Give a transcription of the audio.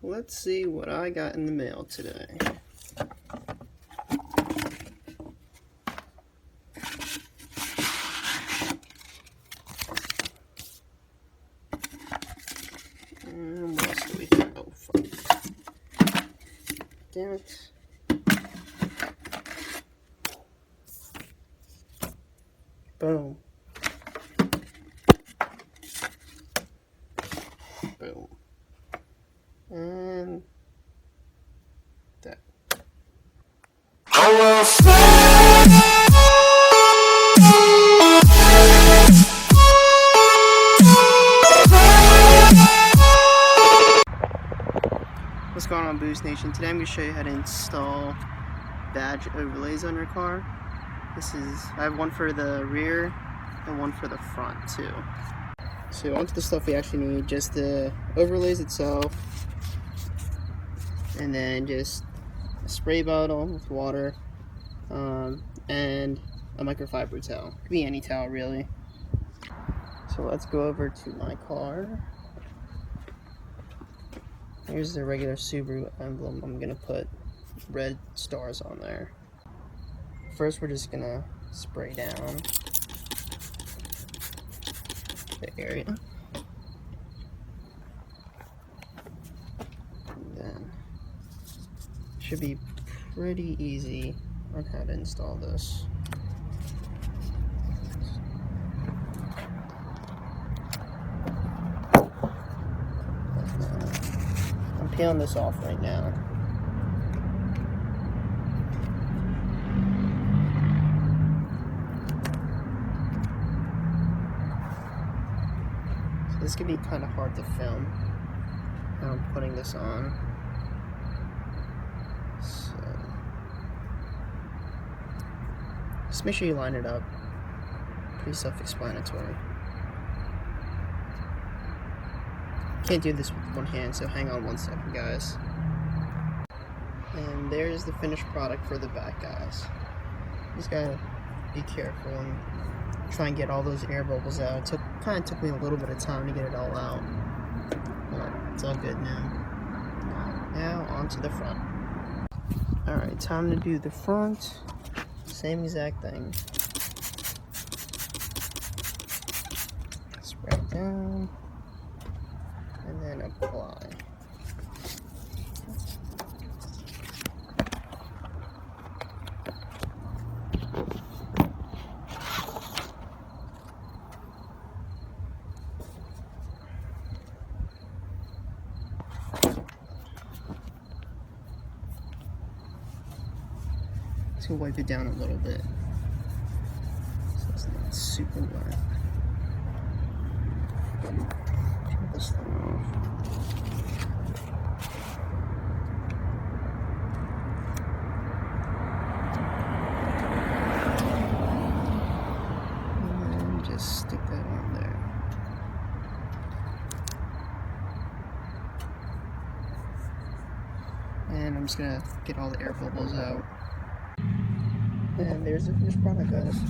let's see what I got in the mail today. And what else do we have? Oh, fuck. Damn it. Boom. Boom. And that. What's going on, Boost Nation? Today I'm going to show you how to install badge overlays on your car. I have one for the rear and one for the front too. So onto the stuff we actually need, just the overlays itself, and then just a spray bottle with water, and a microfiber towel. Could be any towel really. So let's go over to my car. Here's the regular Subaru emblem. I'm gonna put red stars on there. First, we're just gonna spray down the area. And then, should be pretty easy on how to install this. I'm peeling this off right now. So this could be kind of hard to film. Now I'm putting this on. So just make sure you line it up. Pretty self-explanatory. Can't do this with one hand, so hang on 1 second, guys. And there's the finished product for the back, guys. Just gotta be careful and try and get all those air bubbles out. It kind of took me a little bit of time to get it all out, but it's all good now. Now onto the front. Alright, time to do the front. Same exact thing. Spray it down. And then apply. Just gonna wipe it down a little bit so it's not super wet. Turn this thing off. And then just stick that on there. And I'm just gonna get all the air bubbles out. And there's the finished product, guys.